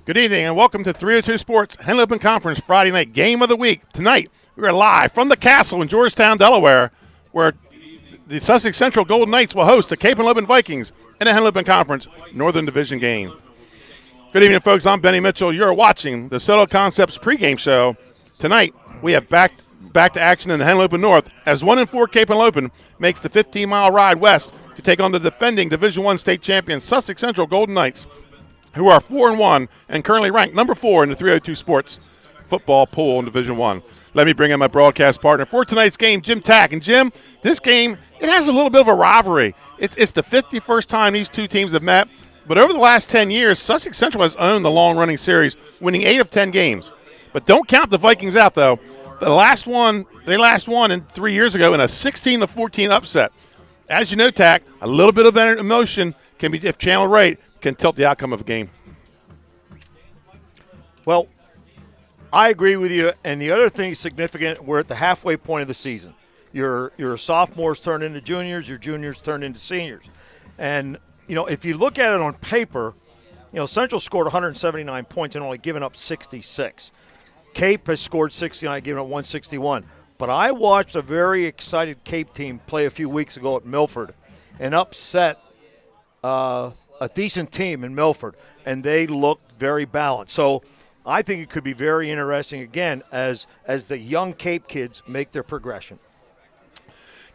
Good evening and welcome to 302 Sports Henlopen Conference Friday night game of the week. Tonight, we are live from the Castle in Georgetown, Delaware, where the Sussex Central Golden Knights will host the Cape Henlopen Vikings in a Henlopen Conference Northern Division game. Good evening, folks. I'm Benny Mitchell. You're watching the Soto Concepts pregame show. Tonight, we have back to action in the Henlopen North as 1-4 Cape Henlopen makes the 15-mile ride west to take on the defending Division I state champion Sussex Central Golden Knights, who are 4-1 and currently ranked number 4 in the 302 Sports football pool in Division I. Let me bring in my broadcast partner for tonight's game, Jim Tack. And Jim, this game, it has a little bit of a rivalry. It's the 51st time these two teams have met, but over the last 10 years, Sussex Central has owned the long-running series, winning 8 of 10 games. But don't count the Vikings out, though. They last won 3 years ago in a 16-14 upset. As you know, Tack, a little bit of emotion can be, if channeled right, can tilt the outcome of a game. Well, I agree with you, and the other thing significant, we're at the halfway point of the season. Your sophomores turn into juniors, your juniors turn into seniors. And, if you look at it on paper, Central scored 179 points and only given up 66. Cape has scored 69, given up 161. But I watched a very excited Cape team play a few weeks ago at Milford and upset a decent team in Milford, and they looked very balanced. So I think it could be very interesting, again, as the young Cape kids make their progression.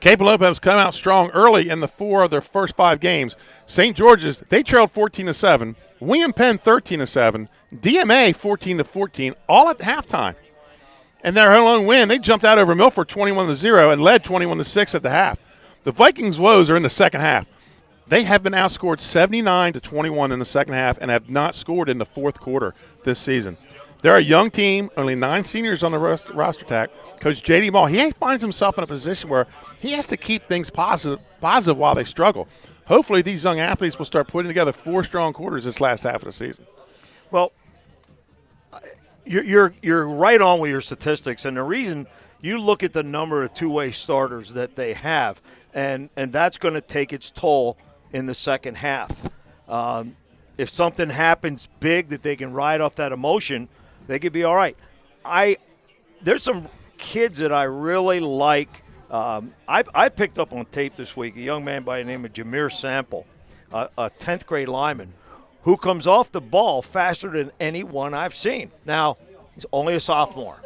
Cape Henlopen has come out strong early in the 4 of their first 5 games. St. George's, they trailed 14-7. William Penn 13-7. DMA 14-14, all at halftime. And their own win, they jumped out over Milford 21-0 and led 21-6 at the half. The Vikings' woes are in the second half. They have been outscored 79-21 in the second half and have not scored in the fourth quarter this season. They're a young team, only 9 seniors on the roster tag. Coach J.D. Ball, he finds himself in a position where he has to keep things positive while they struggle. Hopefully these young athletes will start putting together 4 strong quarters this last half of the season. Well, you're right on with your statistics, and the reason you look at the number of two-way starters that they have, and that's going to take its toll in the second half. If something happens big that they can ride off that emotion, they could be all right. There's some kids that I really like. I picked up on tape this week a young man by the name of Jameer Sample, a 10th grade lineman, who comes off the ball faster than anyone I've seen. Now, he's only a sophomore.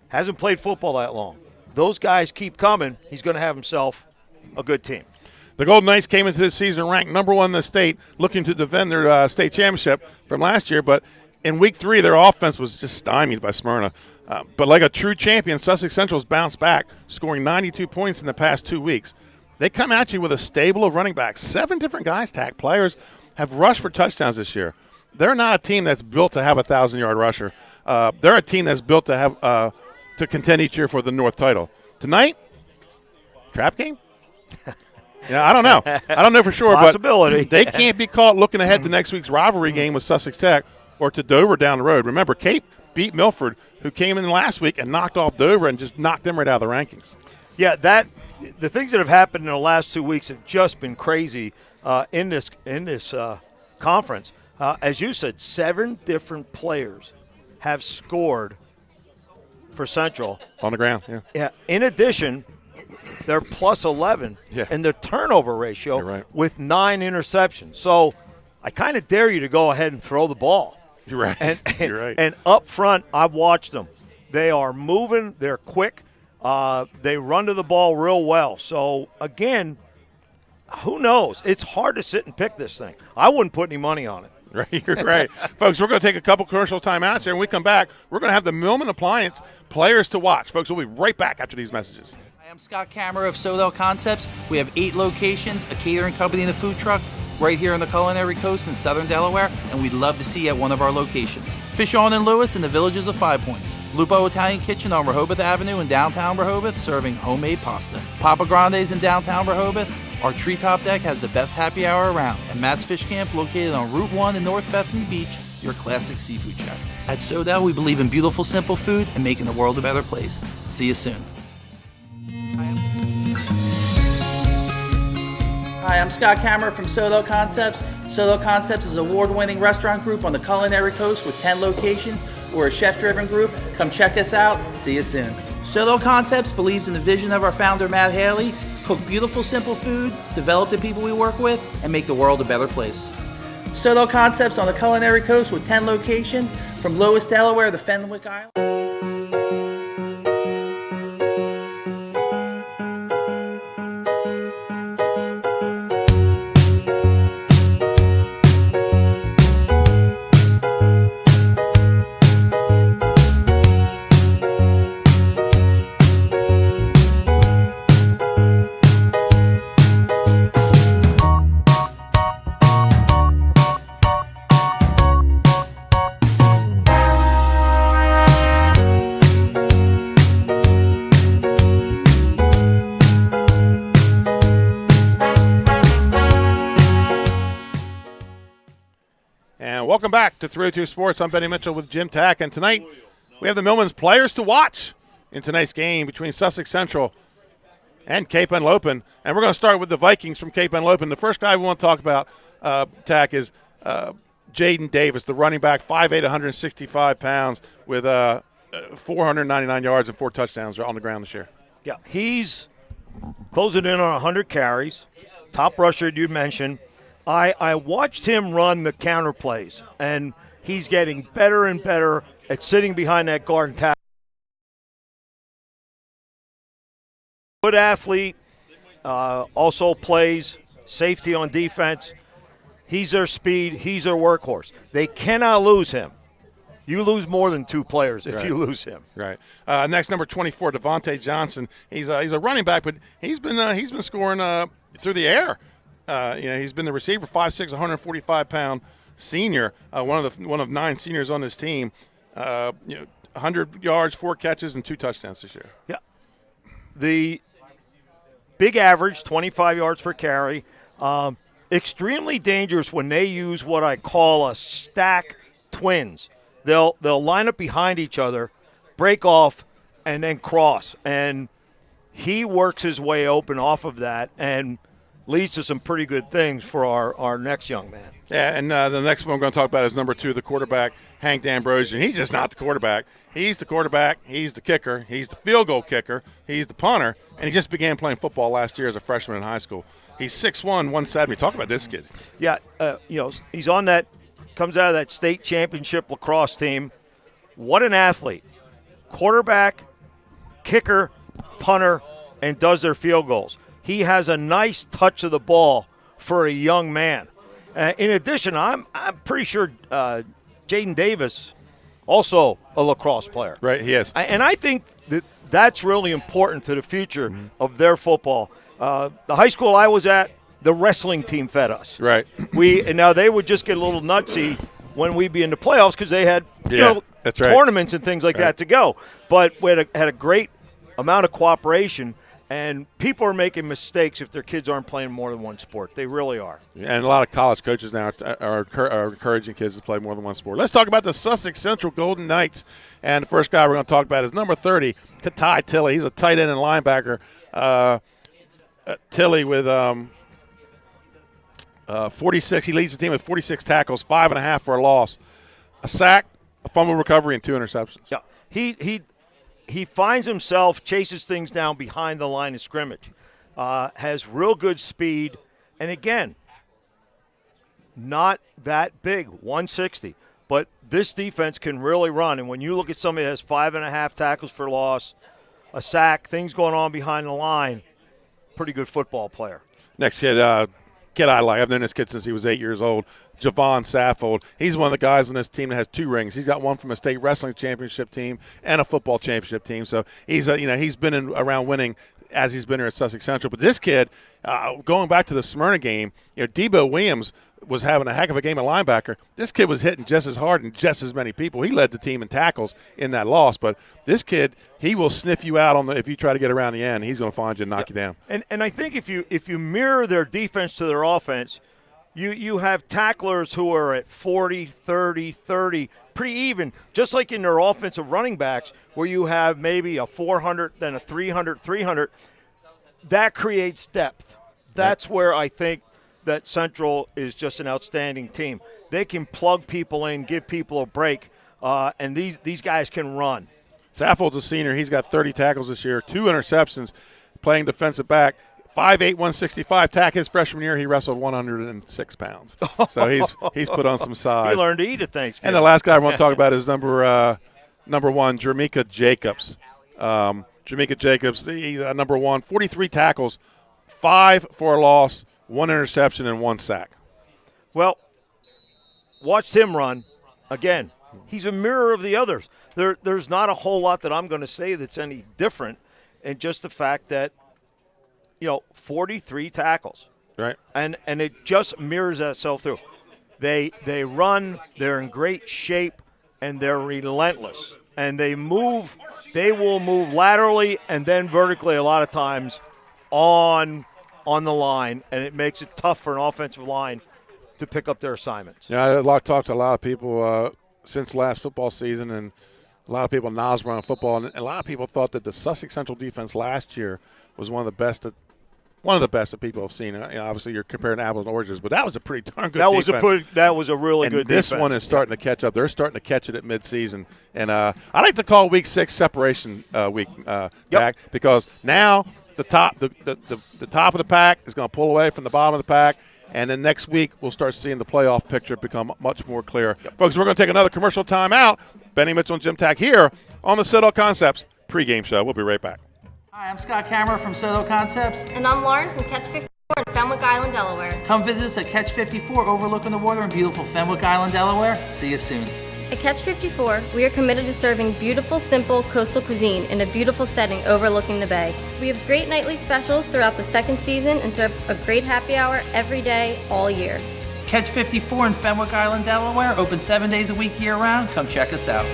Hasn't played football that long. Those guys keep coming. He's going to have himself a good team. The Golden Knights came into the season ranked number 1 in the state, looking to defend their state championship from last year. But in week 3, their offense was just stymied by Smyrna. But like a true champion, Sussex Central's bounced back, scoring 92 points in the past 2 weeks. They come at you with a stable of running backs. 7 different guys, Tack. Players have rushed for touchdowns this year. They're not a team that's built to have a 1,000-yard rusher. They're a team that's built to have to contend each year for the North title. Tonight, trap game? Yeah, I don't know. I don't know for sure, Possibility. But they can't be caught looking ahead to next week's rivalry game with Sussex Tech or to Dover down the road. Remember, Cape beat Milford, who came in last week and knocked off Dover and just knocked them right out of the rankings. Yeah, the things that have happened in the last 2 weeks have just been crazy in this conference. As you said, 7 different players have scored for Central. On the ground, yeah. Yeah. In addition, they're plus 11 in their turnover ratio with 9 interceptions. So I kind of dare you to go ahead and throw the ball. You're right. You're right. And up front, I've watched them. They are moving. They're quick. They run to the ball real well. So, again, who knows? It's hard to sit and pick this thing. I wouldn't put any money on it. Right, you're right. Folks, we're going to take a couple commercial timeouts here. When we come back, we're going to have the Millman Appliance players to watch. Folks, we'll be right back after these messages. I'm Scott Kammerer of Sodell Concepts. We have 8 locations, a catering company and a food truck right here on the Culinary Coast in southern Delaware, and we'd love to see you at one of our locations. Fish On in Lewis in the Villages of 5 Points. Lupo Italian Kitchen on Rehoboth Avenue in downtown Rehoboth, serving homemade pasta. Papa Grande's in downtown Rehoboth. Our treetop deck has the best happy hour around. And Matt's Fish Camp, located on Route 1 in North Bethany Beach, your classic seafood shack. At Sodell, we believe in beautiful, simple food and making the world a better place. See you soon. Hi, I'm Scott Kammerer from Solo Concepts. Solo Concepts is an award-winning restaurant group on the Culinary Coast with 10 locations. We're a chef-driven group. Come check us out. See you soon. Solo Concepts believes in the vision of our founder, Matt Haley: cook beautiful, simple food, develop the people we work with, and make the world a better place. Solo Concepts on the Culinary Coast with 10 locations from Lewis, Delaware to Fenwick Island. Welcome back to 302 Sports. I'm Benny Mitchell with Jim Tack, and tonight we have the Millman's players to watch in tonight's game between Sussex Central and Cape Henlopen. And we're going to start with the Vikings from Cape Henlopen. The first guy we want to talk about, Tack, is Jaden Davis, the running back, 5'8", 165 pounds, with 499 yards and 4 touchdowns on the ground this year. Yeah, he's closing in on 100 carries, top rusher you mentioned. I watched him run the counter plays, and he's getting better and better at sitting behind that guard and tackle. Good athlete, also plays safety on defense. He's their speed. He's their workhorse. They cannot lose him. You lose more than 2 players if you lose him. Right. Next, number 24, Vontae Johnson. He's a running back, but he's been scoring through the air. He's been the receiver, 5'6", 145-pound senior, one of 9 seniors on this team. 100 yards, 4 catches, and 2 touchdowns this year. Yeah. The big average, 25 yards per carry. Extremely dangerous when they use what I call a stack twins. They'll line up behind each other, break off, and then cross. And he works his way open off of that and leads to some pretty good things for our next young man. Yeah, and the next one we're going to talk about is number 2, the quarterback, Hank D'Ambrosio. He's just not the quarterback. He's the quarterback. He's the kicker. He's the field goal kicker. He's the punter. And he just began playing football last year as a freshman in high school. He's 6'1", 170. Talk about this kid. Yeah, he's on that, comes out of that state championship lacrosse team. What an athlete. Quarterback, kicker, punter, and does their field goals. He has a nice touch of the ball for a young man. In addition, I'm pretty sure Jaden Davis, also a lacrosse player. Right, he is. And I think that's really important to the future of their football. The high school I was at, the wrestling team fed us. Right. And now they would just get a little nutsy when we'd be in the playoffs because they had that's right. tournaments and things like that to go. But we had a great amount of cooperation. And people are making mistakes if their kids aren't playing more than one sport. They really are. And a lot of college coaches now are encouraging kids to play more than one sport. Let's talk about the Sussex Central Golden Knights. And the first guy we're going to talk about is number 30, Katai Tilley. He's a tight end and linebacker. Tilley with 46. He leads the team with 46 tackles, 5.5 for a loss, a sack, a fumble recovery, and 2 interceptions. Yeah, He finds himself, chases things down behind the line of scrimmage, has real good speed, and again, not that big, 160. But this defense can really run, and when you look at somebody that has 5.5 tackles for loss, a sack, things going on behind the line, pretty good football player. Next kid I like. I've known this kid since he was 8 years old. Javon Saffold. He's one of the guys on this team that has 2 rings. He's got one from a state wrestling championship team and a football championship team. So he's he's been around winning as he's been here at Sussex Central. But this kid, going back to the Smyrna game, Debo Williams was having a heck of a game at linebacker. This kid was hitting just as hard and just as many people. He led the team in tackles in that loss. But this kid, he will sniff you out if you try to get around the end. He's going to find you and knock you down. And I think if you mirror their defense to their offense, you have tacklers who are at 40, 30, 30, pretty even, just like in their offensive running backs where you have maybe a 400, then a 300, 300. That creates depth. That's where I think that Central is just an outstanding team. They can plug people in, give people a break, and these guys can run. Saffold's a senior. He's got 30 tackles this year, 2 interceptions, playing defensive back. 5'8", 165. Tack his freshman year, he wrestled 106 pounds. So he's put on some size. He learned to eat at Thanksgiving. And the last guy I want to talk about is number one, Jamaica Jacobs. Jamaica Jacobs, number 1, 43 tackles, 5 for a loss, 1 interception, and 1 sack. Well, watched him run. Again, he's a mirror of the others. There's not a whole lot that I'm going to say that's any different, and just the fact that 43 tackles. Right. And it just mirrors itself through. They run, they're in great shape, and they're relentless. And they will move laterally and then vertically a lot of times on the line, and it makes it tough for an offensive line to pick up their assignments. Yeah, I talked to a lot of people since last football season, and a lot of people knowledge around football, and a lot of people thought that the Sussex Central defense last year was one of the best that people have seen. Obviously, you're comparing apples and oranges, but that was a pretty darn good defense. That was a really good defense. This one is starting to catch up. They're starting to catch it at midseason. And I like to call Week 6 separation week, Dak, because now the top of the pack is going to pull away from the bottom of the pack, and then next week we'll start seeing the playoff picture become much more clear. Folks, we're going to take another commercial time out. Benny Mitchell and Jim Tack here on the Citadel Concepts pregame show. We'll be right back. Hi, I'm Scott Kammerer from Soto Concepts. And I'm Lauren from Catch 54 in Fenwick Island, Delaware. Come visit us at Catch 54 overlooking the water in beautiful Fenwick Island, Delaware. See you soon. At Catch 54, we are committed to serving beautiful, simple coastal cuisine in a beautiful setting overlooking the bay. We have great nightly specials throughout the second season and serve a great happy hour every day, all year. Catch 54 in Fenwick Island, Delaware. Open 7 days a week year-round. Come check us out.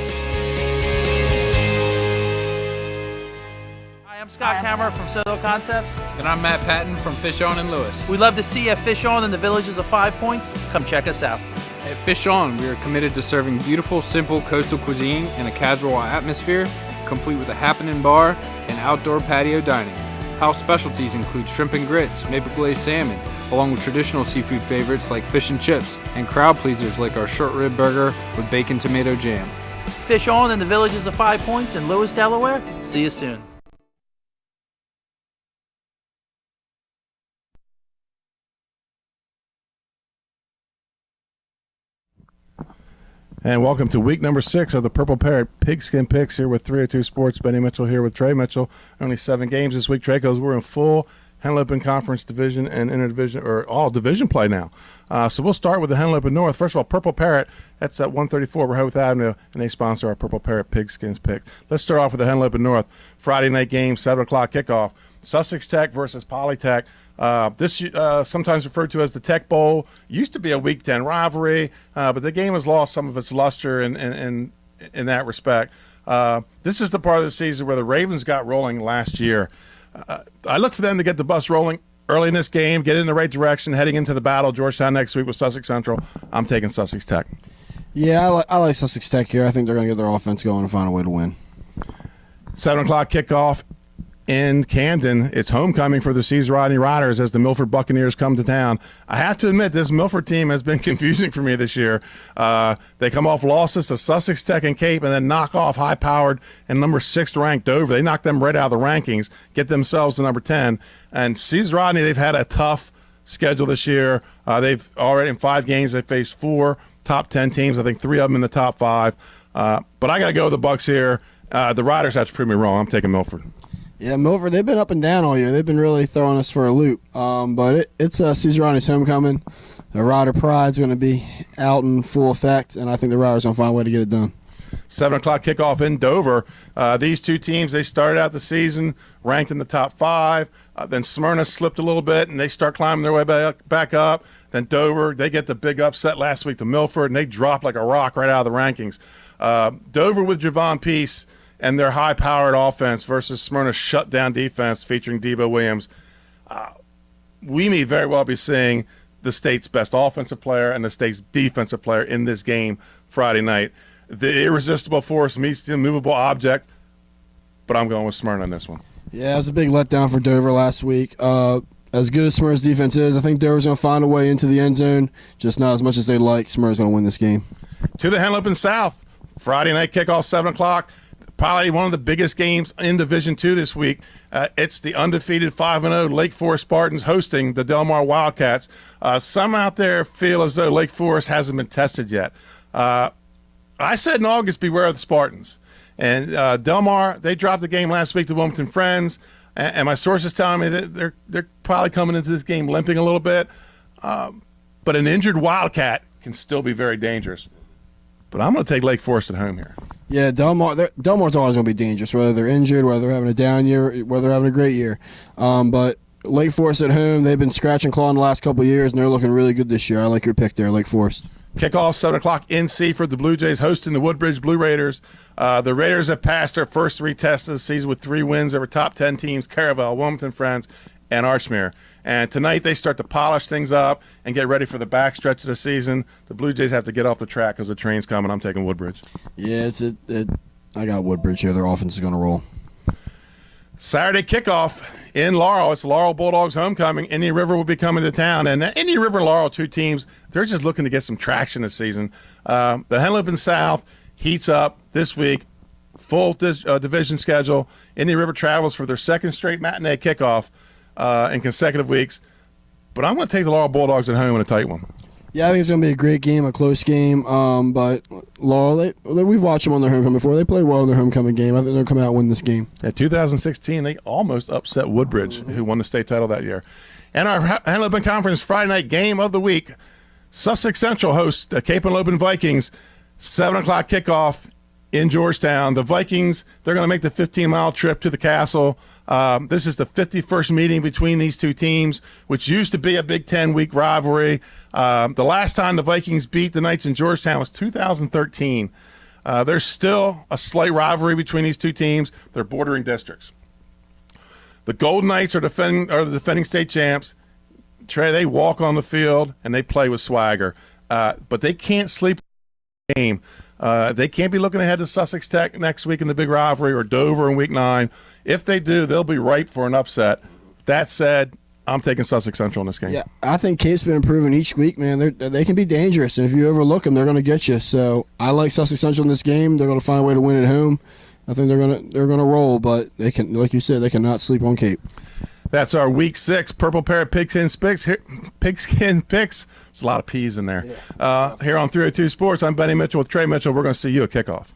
I'm Scott Kammerer from Soto Concepts. And I'm Matt Patton from Fish On in Lewis. We'd love to see you at Fish On in the Villages of 5 Points. Come check us out. At Fish On, we are committed to serving beautiful, simple coastal cuisine in a casual atmosphere, complete with a happening bar and outdoor patio dining. House specialties include shrimp and grits, maple glazed salmon, along with traditional seafood favorites like fish and chips, and crowd pleasers like our short rib burger with bacon tomato jam. Fish On in the Villages of 5 Points in Lewis, Delaware. See you soon. And welcome to week number 6 of the Purple Parrot Pigskin Picks here with 302 Sports. Benny Mitchell here with Trey Mitchell. Only 7 games this week, Trey, because we're in full Henlopen Conference Division and Interdivision, or all division play now. So we'll start with the Henlopen North. First of all, Purple Parrot, that's at 134 Rehoboth Avenue, and they sponsor our Purple Parrot Pigskins Picks. Let's start off with the Henlopen North. Friday night game, 7 o'clock kickoff. Sussex Tech versus Polytech. This sometimes referred to as the Tech Bowl. Used to be a Week 10 rivalry, but the game has lost some of its luster in that respect. This is the part of the season where the Ravens got rolling last year. I look for them to get the bus rolling early in this game, get in the right direction, heading into the battle. Georgetown next week with Sussex Central. I'm taking Sussex Tech. Yeah, I like Sussex Tech here. I think they're going to get their offense going and find a way to win. 7 o'clock kickoff in Camden. It's homecoming for the C's Rodney Riders as the Milford Buccaneers come to town. I have to admit, this Milford team has been confusing for me this year. They come off losses to Sussex Tech and Cape and then knock off high-powered and number 6 ranked Dover. They knock them right out of the rankings, get themselves to number 10. And C's Rodney, they've had a tough schedule this year. They've already, in 5 games, they faced 4 top 10 teams. I think 3 of them in the top 5. But I got to go with the Bucks here. The Riders have to prove me wrong. I'm taking Milford. Yeah, Milford, they've been up and down all year. They've been really throwing us for a loop. But it's Cesar Rodney's homecoming. The Rider Pride's going to be out in full effect, and I think the Riders going to find a way to get it done. 7 o'clock kickoff in Dover. These two teams, they started out the season ranked in the top 5. Then Smyrna slipped a little bit, and they start climbing their way back up. Then Dover, they get the big upset last week to Milford, and they drop like a rock right out of the rankings. Dover with Javon Peace and their high-powered offense versus Smyrna's shutdown defense featuring Debo Williams. We may very well be seeing the state's best offensive player and the state's defensive player in this game Friday night. The irresistible force meets the immovable object, but I'm going with Smyrna on this one. Yeah, it was a big letdown for Dover last week. as good as Smyrna's defense is, I think Dover's going to find a way into the end zone, just not as much as they'd like. Smyrna's going to win this game. To the Henlopen South, Friday night kickoff, 7 o'clock. Probably one of the biggest games in Division II this week. It's the undefeated 5-0 Lake Forest Spartans hosting the Delmar Wildcats. Some out there feel as though Lake Forest hasn't been tested yet. I said in August, beware of the Spartans. And Delmar, they dropped the game last week to Wilmington Friends. And my sources telling me that they're probably coming into this game limping a little bit. But an injured Wildcat can still be very dangerous. But I'm going to take Lake Forest at home here. Yeah, Delmar's always going to be dangerous, whether they're injured, whether they're having a down year, whether they're having a great year. But Lake Forest at home, they've been scratch and clawing the last couple of years, and they're looking really good this year. I like your pick there, Lake Forest. Kickoff 7 o'clock in Seaford. The Blue Jays hosting the Woodbridge Blue Raiders. The Raiders have passed their first 3 tests of the season with 3 wins over top 10 teams: Caravel, Wilmington Friends, and Archmere. And tonight they start to polish things up and get ready for the backstretch of the season. The Blue Jays have to get off the track because the train's coming. I'm taking Woodbridge. Yeah, I got Woodbridge here. Their offense is going to roll. Saturday kickoff in Laurel. It's Laurel Bulldogs homecoming. Indian River will be coming to town. And Indian River and Laurel, 2 teams, they're just looking to get some traction this season. The Henlopen South heats up this week. Full division schedule. Indian River travels for their 2nd straight matinee kickoff in consecutive weeks. But I'm going to take the Laurel Bulldogs at home in a tight one. Yeah, I think it's going to be a great game, a close game. But Laurel, we've watched them on their homecoming before. They play well in their homecoming game. I think they'll come out and win this game. In 2016, they almost upset Woodbridge, who won the state title that year. And our Henlopen Conference Friday night game of the week, Sussex Central hosts the Cape Henlopen Vikings, 7 o'clock kickoff in Georgetown. The Vikings, they're going to make the 15-mile trip to the Castle. This is the 51st meeting between these 2 teams, which used to be a Big Ten-week rivalry. The last time the Vikings beat the Knights in Georgetown was 2013. There's still a slight rivalry between these 2 teams. They're bordering districts. The Golden Knights are the defending state champs. Trey, they walk on the field, and they play with swagger. But they can't sleep in the game. They can't be looking ahead to Sussex Tech next week in the big rivalry or Dover in Week 9. If they do, they'll be ripe for an upset. That said, I'm taking Sussex Central in this game. Yeah, I think Cape's been improving each week, man. They can be dangerous, and if you overlook them, they're going to get you. So I like Sussex Central in this game. They're going to find a way to win at home. I think they're going to roll, but they can, like you said, they cannot sleep on Cape. That's our Week 6 Purple Parrot Pigskin Picks. There's a lot of P's in there. Yeah. Here on 302 Sports, I'm Benny Mitchell with Trey Mitchell. We're going to see you at kickoff.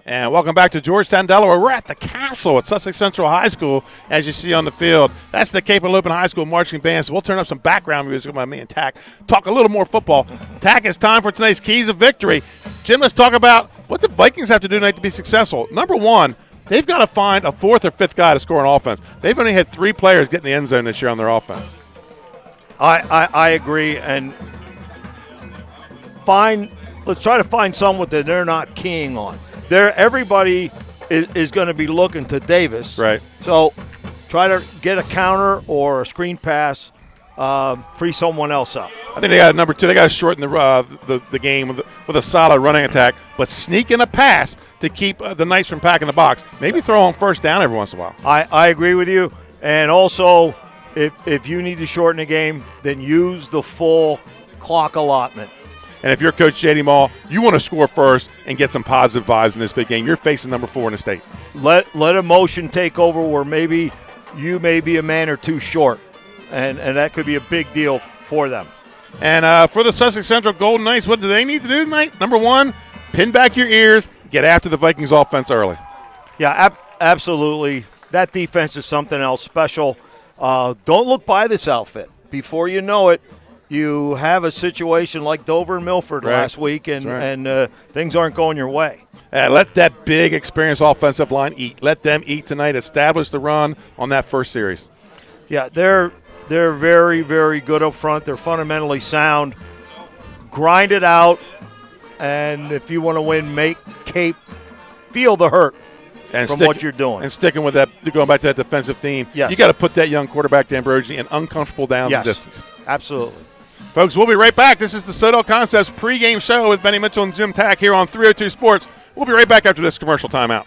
And welcome back to Georgetown, Delaware. We're at the Castle at Sussex Central High School, as you see on the field. That's the Cape Henlopen High School marching band. So we'll turn up some background music by me and Tack. Talk a little more football. Tack, it's time for tonight's Keys of Victory. Jim, let's talk about what the Vikings have to do tonight to be successful. Number one, they've got to find a 4th or 5th guy to score on offense. They've only had 3 players get in the end zone this year on their offense. I agree, and let's try to find someone that they're not keying on. Everybody is going to be looking to Davis. Right. So try to get a counter or a screen pass, free someone else up. I think they got number 2. They got to shorten the game with a solid running attack, but sneak in a pass to keep the Knights from packing the box. Maybe throw on first down every once in a while. I agree with you. And also, if you need to shorten the game, then use the full clock allotment. And if you're Coach J.D. Mall, you want to score first and get some positive vibes in this big game. You're facing number 4 in the state. Let emotion take over where maybe you may be a man or 2 short, and that could be a big deal for them. And for the Sussex Central Golden Knights, what do they need to do tonight? Number 1, pin back your ears, get after the Vikings offense early. Yeah, absolutely. That defense is something else special. Don't look by this outfit. Before you know it, you have a situation like Dover and Milford last week, and things aren't going your way. Let that big, experienced offensive line eat. Let them eat tonight. Establish the run on that first series. Yeah, they're very, very good up front. They're fundamentally sound. Grind it out, and if you want to win, make Cape feel the hurt and from what you're doing. And sticking with that, going back to that defensive theme, yes. You got to put that young quarterback, D'Ambrosio, in uncomfortable downs and distance. Absolutely. Folks, we'll be right back. This is the Sodell Concepts pregame show with Benny Mitchell and Jim Tack here on 302 Sports. We'll be right back after this commercial timeout.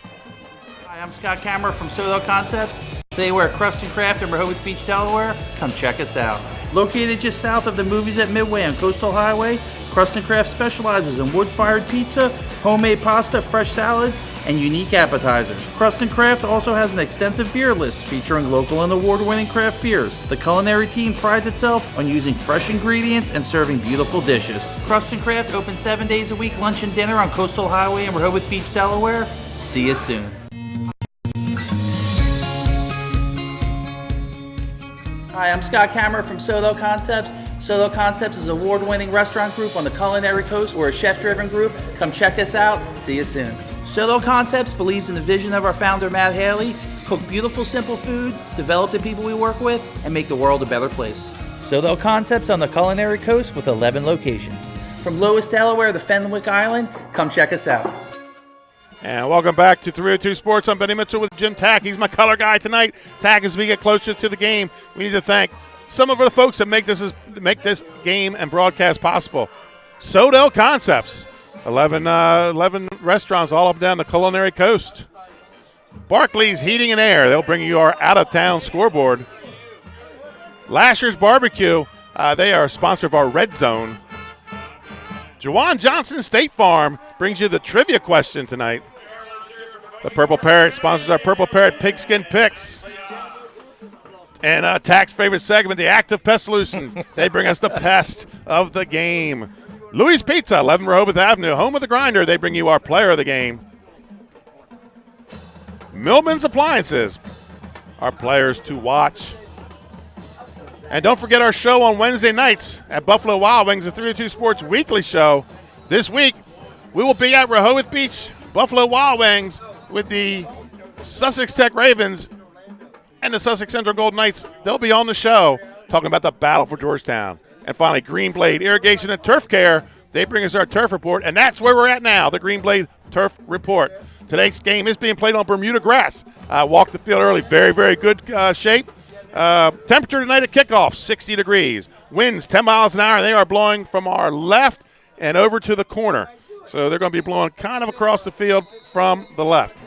Hi, I'm Scott Kammerer from Sodell Concepts. Today we're at Crust & Craft in Rehoboth Beach, Delaware. Come check us out. Located just south of the movies at Midway on Coastal Highway, Crust & Craft specializes in wood-fired pizza, homemade pasta, fresh salads, and unique appetizers. Crust & Craft also has an extensive beer list featuring local and award-winning craft beers. The culinary team prides itself on using fresh ingredients and serving beautiful dishes. Crust & Craft open 7 days a week, lunch and dinner on Coastal Highway in Rehoboth Beach, Delaware. See you soon. Hi, I'm Scott Kammerer from Sodell Concepts. Sodell Concepts is an award-winning restaurant group on the Culinary Coast. We're a chef-driven group. Come check us out. See you soon. Sodell Concepts believes in the vision of our founder, Matt Haley. Cook beautiful, simple food, develop the people we work with, and make the world a better place. Sodell Concepts on the Culinary Coast with 11 locations. From Lewis, Delaware to Fenwick Island, come check us out. And welcome back to 302 Sports. I'm Benny Mitchell with Jim Tack. He's my color guy tonight. Tack, as we get closer to the game, we need to thank some of the folks that make this game and broadcast possible. Sodell Concepts, 11 restaurants all up and down the Culinary Coast. Barclays Heating and Air, they'll bring you our out-of-town scoreboard. Lasher's Barbecue, they are a sponsor of our Red Zone. Jawan Johnson State Farm brings you the trivia question tonight. The Purple Parrot sponsors our Purple Parrot Pigskin Picks. And Tack's favorite segment, the Active Pest Solutions. They bring us the pest of the game. Louis Pizza, 11 Rehoboth Avenue, home of the grinder. They bring you our player of the game. Millman's Appliances, our players to watch. And don't forget our show on Wednesday nights at Buffalo Wild Wings, the 302 Sports Weekly Show. This week, we will be at Rehoboth Beach, Buffalo Wild Wings, with the Sussex Tech Ravens and the Sussex Central Golden Knights. They'll be on the show talking about the battle for Georgetown. And finally, Green Blade Irrigation and Turf Care. They bring us our turf report, and that's where we're at now, the Green Blade Turf Report. Today's game is being played on Bermuda grass. Walked the field early. Very, very good shape. Temperature tonight at kickoff, 60 degrees. Winds 10 miles an hour. They are blowing from our left and over to the corner. So they're going to be blowing kind of across the field from the left.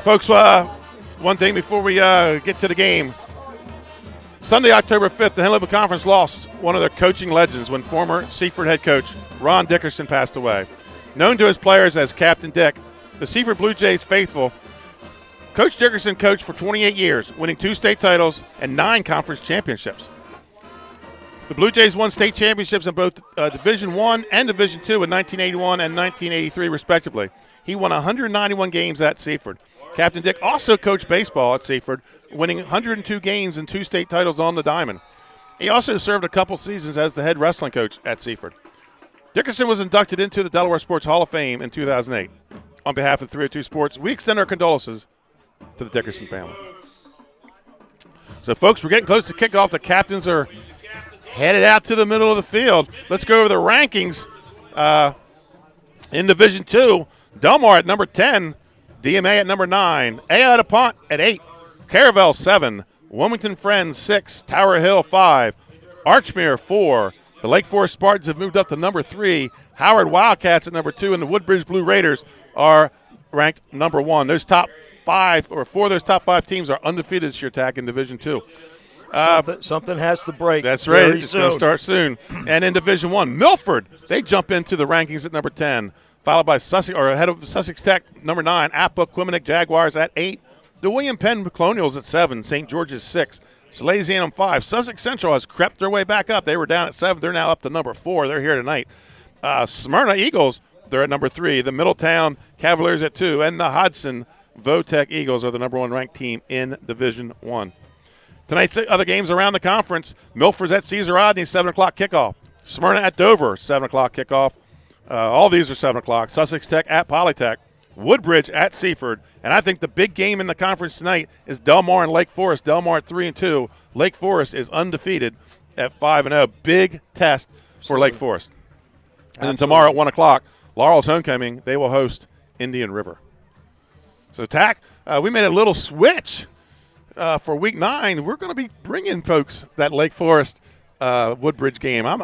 Folks, one thing before we get to the game. Sunday, October 5th, the Henlopen Conference lost one of their coaching legends when former Seaford head coach Ron Dickerson passed away. Known to his players as Captain Dick, the Seaford Blue Jays faithful, Coach Dickerson coached for 28 years, winning 2 state titles and 9 conference championships. The Blue Jays won state championships in both Division I and Division II in 1981 and 1983, respectively. He won 191 games at Seaford. Captain Dick also coached baseball at Seaford, winning 102 games and 2 state titles on the diamond. He also served a couple seasons as the head wrestling coach at Seaford. Dickerson was inducted into the Delaware Sports Hall of Fame in 2008. On behalf of 302 Sports, we extend our condolences to the Dickerson family. So, folks, we're getting close to kickoff. The captains are headed out to the middle of the field. Let's go over the rankings in Division II. Delmar at number 10, DMA at number 9, Aya de Pont at 8, Caravel 7, Wilmington Friends 6, Tower Hill 5, Archmere 4. The Lake Forest Spartans have moved up to number 3. Howard Wildcats at number 2, and the Woodbridge Blue Raiders are ranked number 1. Those top 5 or 4 of those top 5 teams are undefeated this year, Tack, in Division II. Something has to break. That's right. It's going to start soon. And in Division I, Milford, they jump into the rankings at number 10, followed by Sussex, or ahead of Sussex Tech, number 9, Appa Quinnipiac Jaguars at 8, the William Penn Colonials at 7, St. George's 6, Salesianum 5. Sussex Central has crept their way back up. They were down at 7. They're now up to number 4. They're here tonight. Smyrna Eagles, they're at number 3. The Middletown Cavaliers at 2, and the Hodson Votech Eagles are the number 1 ranked team in Division I. Tonight's other games around the conference, Milford's at Cesar Rodney, 7 o'clock kickoff. Smyrna at Dover, 7 o'clock kickoff. All these are 7 o'clock. Sussex Tech at Polytech. Woodbridge at Seaford. And I think the big game in the conference tonight is Del Mar and Lake Forest. Del Mar at 3-2. Lake Forest is undefeated at 5-0. Big test for Lake Forest. And then tomorrow at 1 o'clock, Laurel's homecoming, they will host Indian River. So, Tack, we made a little switch for Week 9. We're going to be bringing folks that Lake Forest Woodbridge game. I'm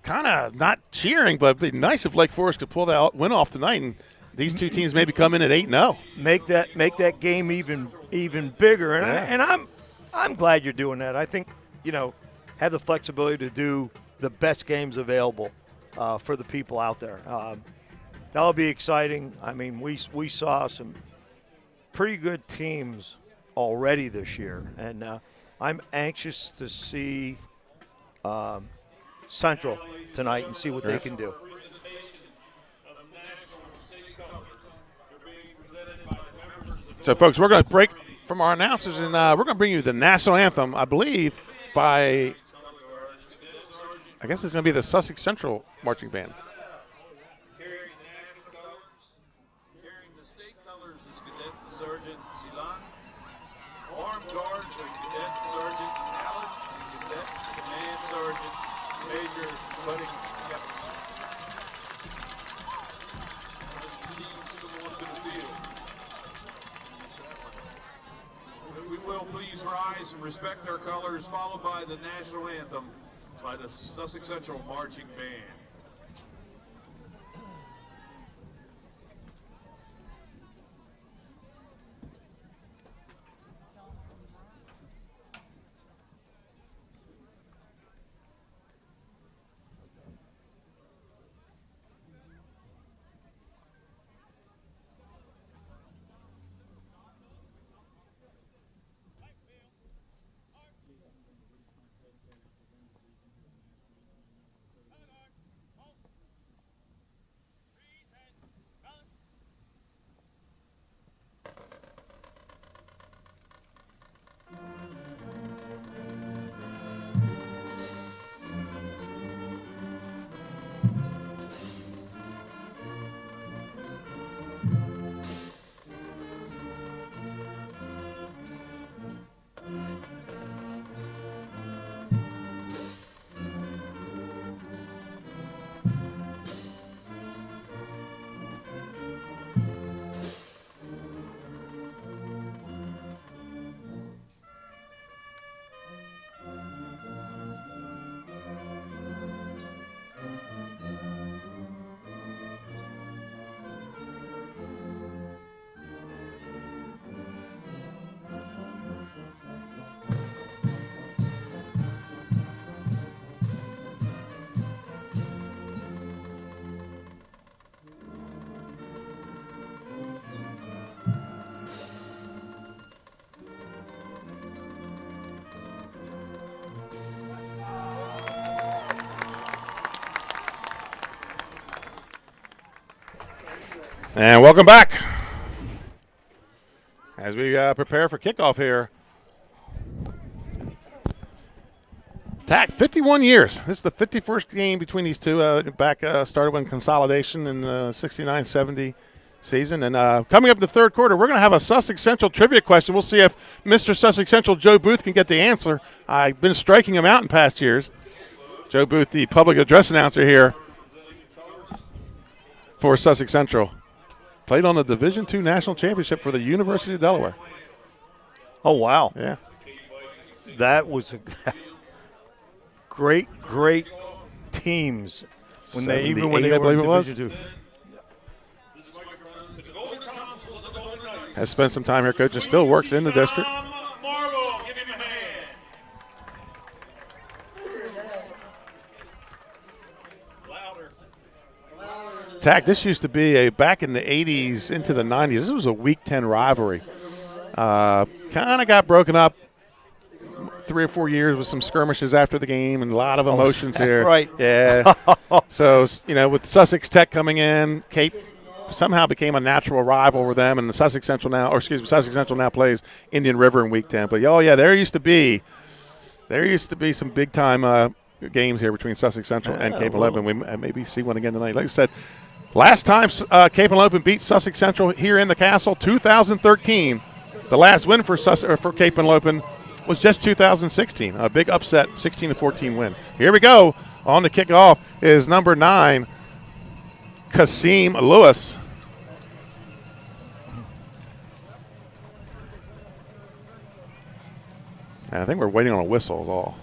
kind of not cheering, but it'd be nice if Lake Forest could pull that win off tonight, and these two teams maybe come in at 8-0. Make that game even bigger. And I'm glad you're doing that. I think, have the flexibility to do the best games available for the people out there. That'll be exciting. I mean, we saw some pretty good teams already this year, and I'm anxious to see Central tonight and see what they can do. So, folks, we're going to break from our announcers, and we're going to bring you the national anthem, I believe, by, I guess it's going to be the Sussex Central marching band. Carrying the state colors is Cadet Sergeant Silan. Armed Guards are Cadet Sergeant Allen and Cadet Command Sergeant Major Budding Shepard. We will please rise and respect our colors, followed by the national anthem by the Sussex Central Marching Band. And welcome back as we prepare for kickoff here. Tack, 51 years. This is the 51st game between these two. Started when consolidation in the 69-70 season. And coming up in the third quarter, we're going to have a Sussex Central trivia question. We'll see if Mr. Sussex Central, Joe Booth, can get the answer. I've been striking him out in past years. Joe Booth, the public address announcer here for Sussex Central. Played on the Division II National Championship for the University of Delaware. Oh, wow. Yeah. That was a great teams when they were in Division II. Has spent some time here, coach, and still works in the district. Tack, this used to be back in the 80s into the 90s. This was a Week 10 rivalry. Kind of got broken up 3 or 4 years with some skirmishes after the game and a lot of emotions here. Right. Yeah. So, with Sussex Tech coming in, Cape somehow became a natural rival with them, and the Sussex Central now plays Indian River in Week 10. But, there used to be some big-time games here between Sussex Central and Cape Henlopen. We maybe see one again tonight. Like I said, last time Cape Henlopen beat Sussex Central here in the Castle, 2013. The last win for Cape Henlopen was just 2016. A big upset, 16-14 win. Here we go. On the kickoff is number 9, Kasim Lewis. And I think we're waiting on a whistle is all.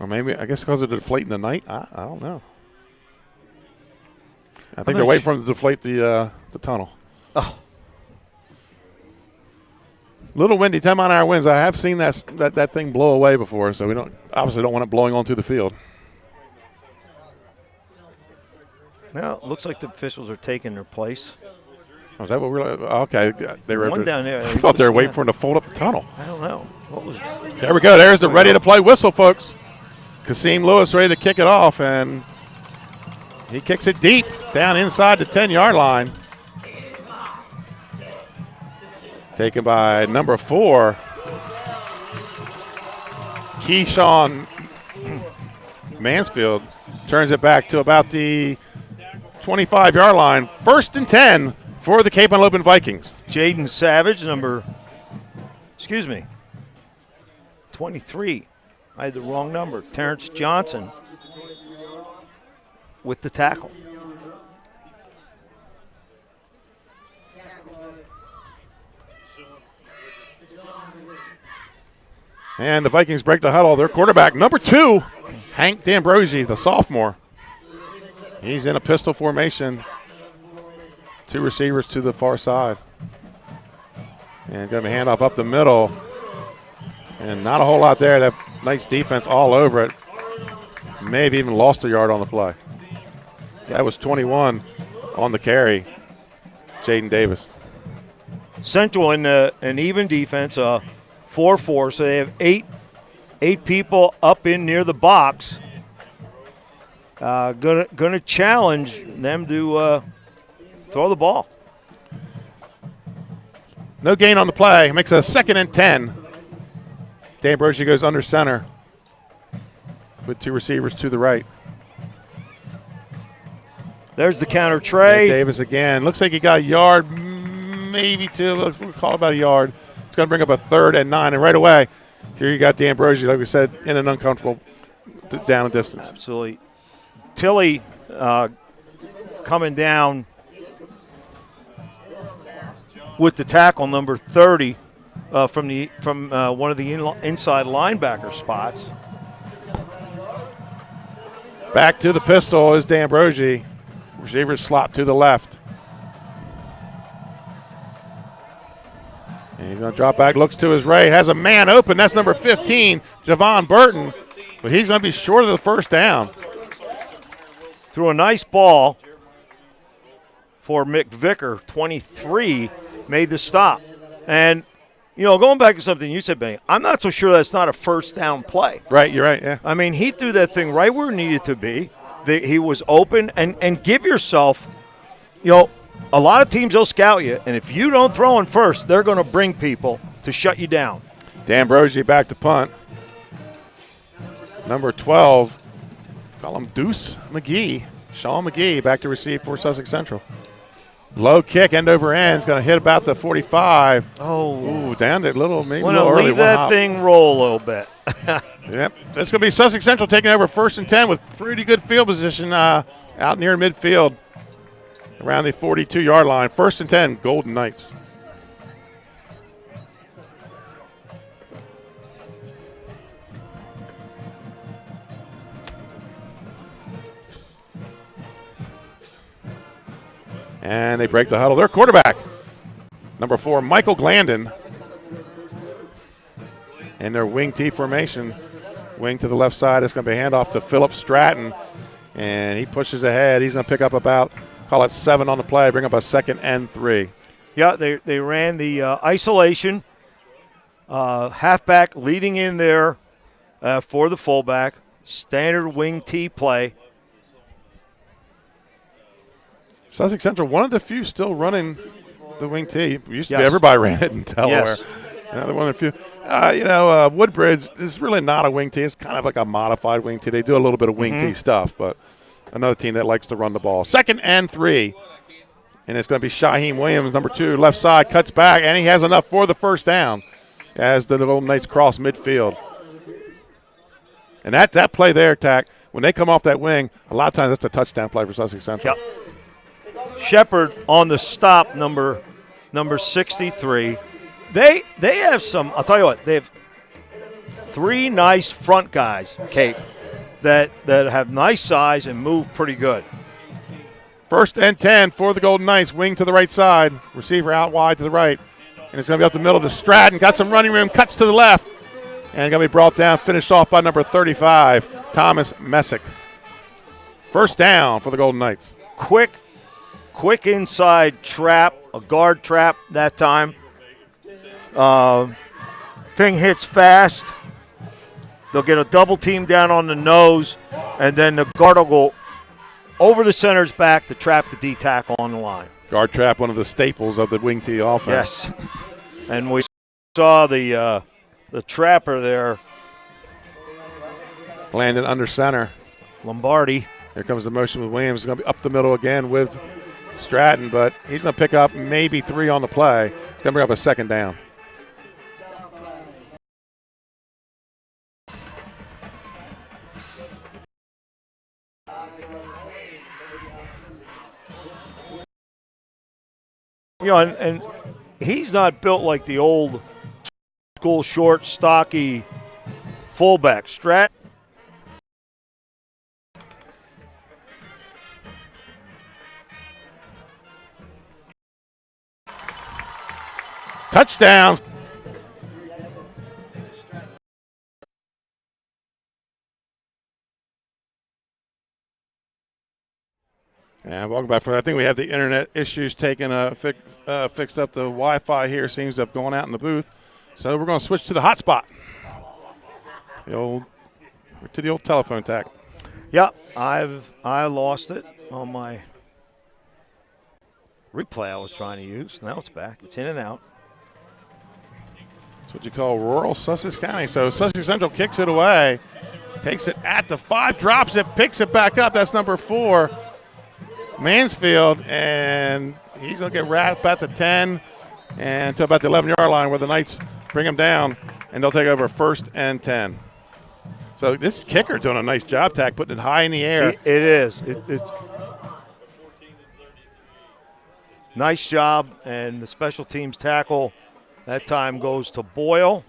Or maybe, I guess because they're deflating the night. I don't know. I think they're waiting for them to deflate the tunnel. Oh. Little windy, 10-mile-an-hour winds. I have seen that thing blow away before, so we obviously don't want it blowing onto the field. Now it looks like the officials are taking their place. Oh, is that what we're okay? They were One down there. I thought they were waiting for him to fold up the tunnel. I don't know. There we go. There's the ready-to-play whistle, folks. Kasim Lewis ready to kick it off, and he kicks it deep down inside the 10-yard line. Taken by number 4, Keyshawn Mansfield. Turns it back to about the 25-yard line. 1st and 10 for the Cape Henlopen Vikings. Jaden Savage, 23. I had the wrong number. Terrence Johnson with the tackle. And the Vikings break the huddle. Their quarterback, number 2, Hank D'Ambrosi, the sophomore. He's in a pistol formation. 2 receivers to the far side. And going to be handoff up the middle. And not a whole lot there. That Knights defense all over it. May have even lost a yard on the play. That was 21 on the carry. Jaden Davis. Central in an even defense, 4-4, so they have eight people up in near the box. Gonna challenge them to throw the ball. No gain on the play. Makes it a 2nd and 10. D'Ambrosi goes under center with 2 receivers to the right. There's the counter tray. Davis again. Looks like he got a yard, maybe 2. We'll call it about a yard. It's going to bring up a 3rd and 9. And right away, here you got D'Ambrosi, like we said, in an uncomfortable down and distance. Absolutely. Tilly coming down with the tackle, number 30, from one of the inside linebacker spots. Back to the pistol is D'Ambrosi. Receivers slot to the left. And he's going to drop back, looks to his right, has a man open. That's number 15, Javon Burton. But he's going to be short of the 1st down. Threw a nice ball for McVicker, 23, made the stop. And, going back to something you said, Benny, I'm not so sure that's not a 1st down play. Right, you're right, yeah. I mean, he threw that thing right where it needed to be. He was open, and give yourself, a lot of teams will scout you, and if you don't throw in first, they're going to bring people to shut you down. D'Ambrosi back to punt. Number 12, call him Deuce McGee. Sean McGee back to receive for Sussex Central. Low kick, end over end. It's going to hit about the 45. Oh. Ooh, down it maybe a Want little to early. leave that thing roll a little bit. Yep. That's going to be Sussex Central taking over 1st and 10 with pretty good field position out near midfield around the 42-yard line. 1st and 10, Golden Knights. And they break the huddle. Their quarterback, number 4, Michael Glandon. In their wing T formation. Wing to the left side. It's going to be a handoff to Philip Stratton. And he pushes ahead. He's going to pick up about, call it 7 on the play, bring up a 2nd and 3. Yeah, they ran the isolation. Halfback leading in there for the fullback. Standard wing T play. Sussex Central, one of the few still running the wing T. It used to be Yes. everybody ran it in Delaware. Yes. They're one of the few. Woodbridge is really not a wing T. It's kind of like a modified wing T. They do a little bit of wing T stuff, but another team that likes to run the ball. 2nd and 3. And it's going to be Shaheem Williams, number 2, left side, cuts back, and he has enough for the first down as the Golden Knights cross midfield. And that play there, Tack, when they come off that wing, a lot of times that's a touchdown play for Sussex Central. Yep. Shepard on the stop, number 63. They have some, I'll tell you what, they have 3 nice front guys, Cape, that have nice size and move pretty good. 1st and 10 for the Golden Knights. Wing to the right side. Receiver out wide to the right. And it's going to be up the middle to Stratton. Got some running room. Cuts to the left. And going to be brought down. Finished off by number 35, Thomas Messick. 1st down for the Golden Knights. Quick inside trap, a guard trap that time. Thing hits fast. They'll get a double team down on the nose. And then the guard will go over the center's back to trap the D tackle on the line. Guard trap, one of the staples of the wing T offense. Yes. And we saw the trapper there. Landed under center. Lombardi. Here comes the motion with Williams. It's going to be up the middle again with Stratton, but he's going to pick up maybe 3 on the play. He's going to bring up a 2nd down. And he's not built like the old school short, stocky fullback. Touchdowns. And welcome back. I think we have the internet issues fixed up. The Wi-Fi here seems to have gone out in the booth. So we're going to switch to the hotspot. The old telephone tack. Yep, I lost it on my replay I was trying to use. Now it's back. It's in and out. That's what you call rural Sussex County. So Sussex Central kicks it away, takes it at the 5, drops it, picks it back up. That's number 4, Mansfield, and he's going to get wrapped at the 10 and to about the 11-yard line where the Knights bring him down, and they'll take over 1st and 10. So this kicker doing a nice job, Tack, putting it high in the air. It is. It's nice job, and the special teams tackle that time goes to Boyle.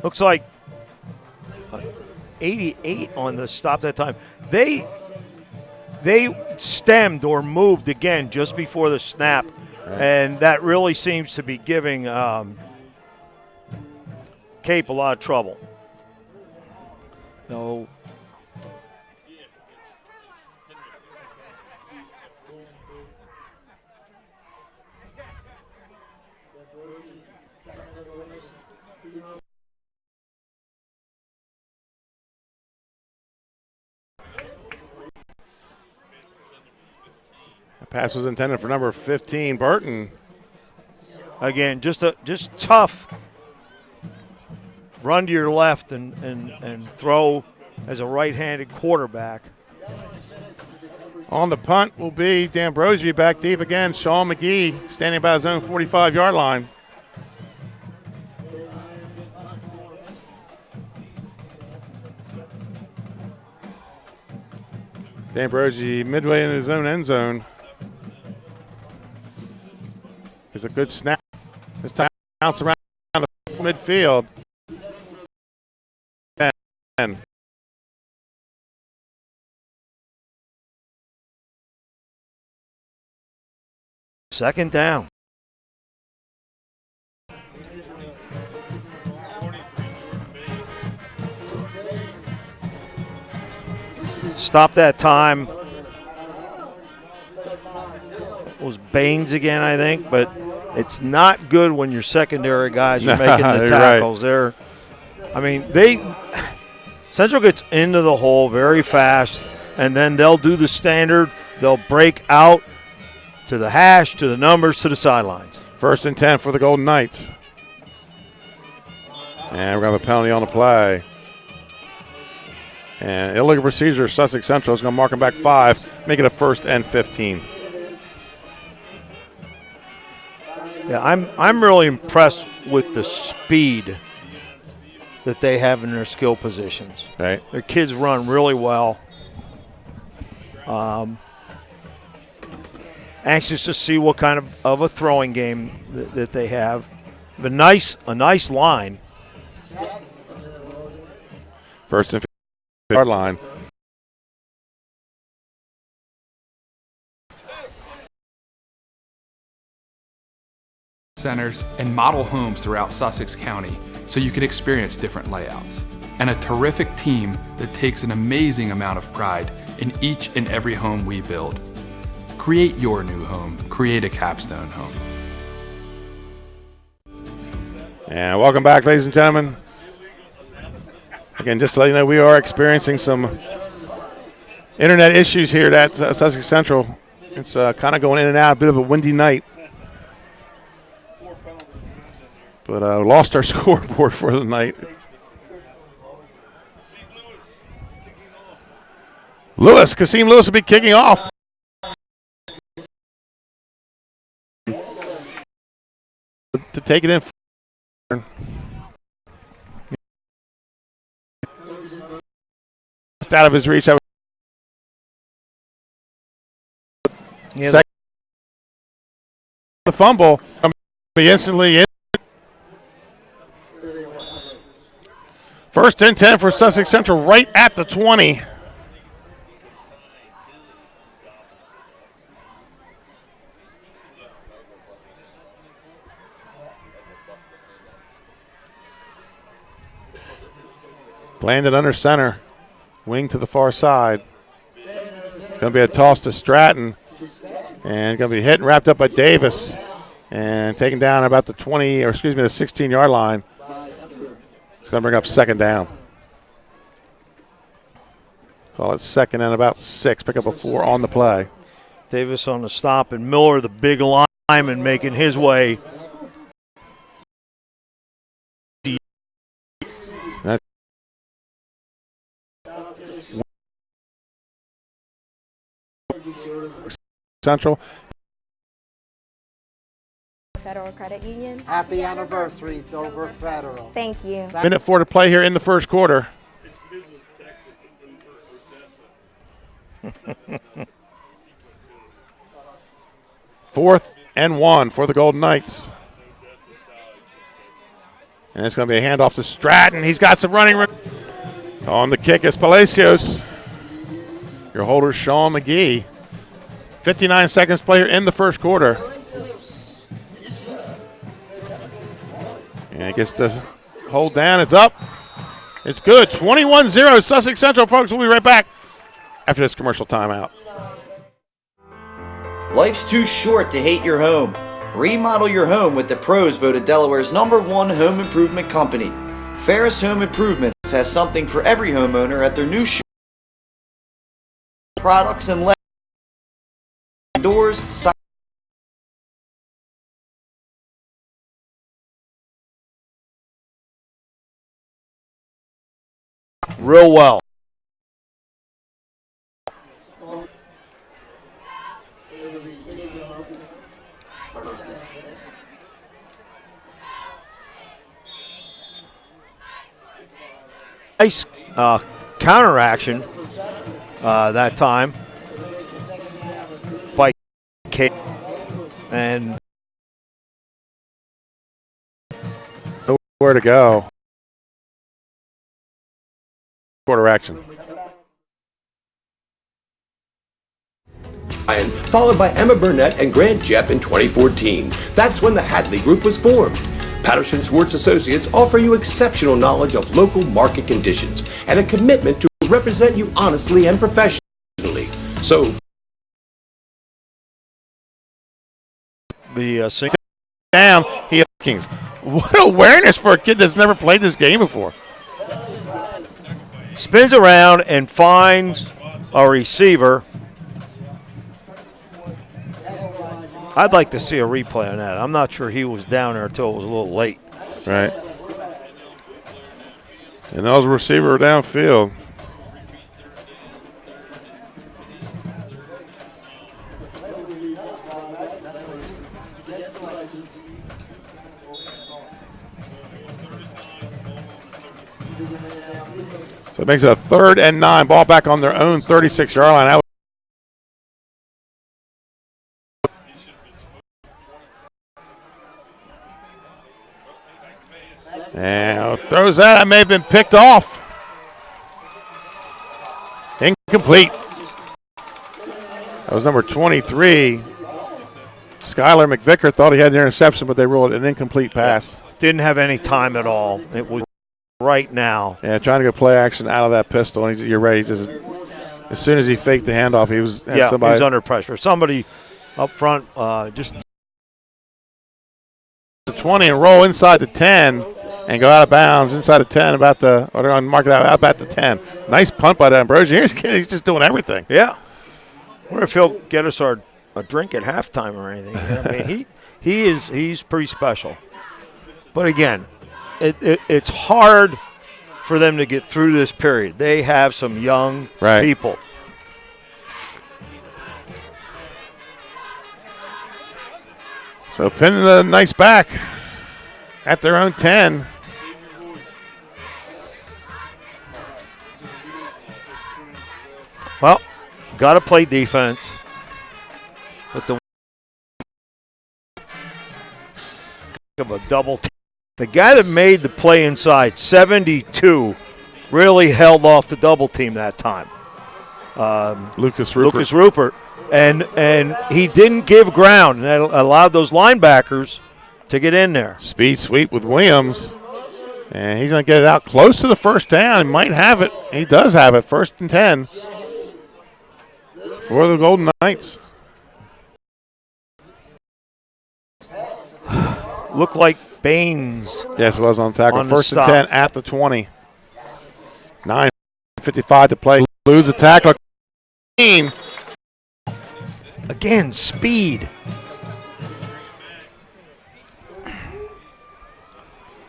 Looks like 88 on the stop that time. They stemmed or moved again just before the snap, and that really seems to be giving Cape a lot of trouble. No. Pass was intended for number 15, Burton. Again, just tough. Run to your left and throw as a right-handed quarterback. On the punt will be D'Ambrosio back deep again. Sean McGee standing by his own 45-yard line. D'Ambrosio midway in his own end zone. There's a good snap. This time bounce around the midfield. And second down. Stop that time. It was Baines again, I think, but it's not good when your secondary guys are making the tackles. Right. Central gets into the hole very fast, and then they'll do the standard. They'll break out to the hash, to the numbers, to the sidelines. 1st and 10 for the Golden Knights. And we're going to have a penalty on the play. And illegal procedure, Sussex Central is going to mark them back 5, make it a 1st and 15. Yeah, I'm really impressed with the speed that they have in their skill positions. Right. Their kids run really well. Anxious to see what kind of a throwing game that they have. A nice line. 1st and 15 yard line. Centers and model homes throughout Sussex County so you can experience different layouts. And a terrific team that takes an amazing amount of pride in each and every home we build. Create your new home. Create a Capstone home. And welcome back, ladies and gentlemen. Again, just to let you know, we are experiencing some internet issues here at Sussex Central. It's kind of going in and out, a bit of a windy night. But lost our scoreboard for the night. Kasim Lewis will be kicking off. To take it in. Just out of his reach. Second, the fumble. Be instantly in. 1st and 10 for Sussex Central, right at the 20. Landed under center, wing to the far side. It's going to be a toss to Stratton, and going to be hit and wrapped up by Davis, and taken down about the 16-yard line. It's going to bring up 2nd down. Call it 2nd and about 6. Pick up a 4 on the play. Davis on the stop, and Miller, the big lineman, making his way. Central. Federal Credit Union. Happy anniversary, Dover Federal. Thank you. Minute 4 to play here in the first quarter. Fourth and 1 for the Golden Knights. And it's going to be a handoff to Stratton. He's got some running room. On the kick is Palacios. Your holder, Sean McGee. 59 seconds player in the first quarter. And it gets the hold down. It's up. It's good. 21-0 Sussex Central, folks. We'll be right back after this commercial timeout. Life's too short to hate your home. Remodel your home with the pros voted Delaware's #1 home improvement company. Ferris Home Improvements has something for every homeowner at their new products and doors, sides, real well. Nice counteraction that time. And Where to go. Quarter action. Followed by Emma Burnett and Grant Jepp in 2014. That's when the Hadley Group was formed. Patterson Schwartz Associates offer you exceptional knowledge of local market conditions and a commitment to represent you honestly and professionally. So, the down, he had Kings. What awareness for a kid that's never played this game before. Spins around and finds a receiver. I'd like to see a replay on that. I'm not sure he was down there until it was a little late. Right. And those receiver downfield. So it makes it a 3rd and 9. Ball back on their own 36-yard line. And throws that. That may have been picked off. Incomplete. That was number 23. Skylar McVicker thought he had the interception, but they ruled it an incomplete pass. Didn't have any time at all. It was right now. Yeah, trying to get play action out of that pistol. And you're right. As soon as he faked the handoff, he was he was under pressure. Somebody up front just the 20 and roll inside the 10 and go out of bounds inside the 10 or they're going to mark it out about the 10. Nice punt by D'Ambrosio. He's just doing everything. Yeah. I wonder if he'll get us a drink at halftime or anything. I mean, he's pretty special. But again, it's hard for them to get through this period. They have some young people. So pinning the Knights back at their own 10. Well, got to play defense. But of a double team. The guy that made the play inside, 72, really held off the double team that time. Lucas Rupert. And he didn't give ground, and that allowed those linebackers to get in there. Speed sweep with Williams. And he's going to get it out close to the first down. He might have it. He does have it. 1st and 10 for the Golden Knights. Looked like Baines. Yes, it was on tackle. On 1st and 10 at the 20. 9:55 to play. Lose a tackle. Again, speed.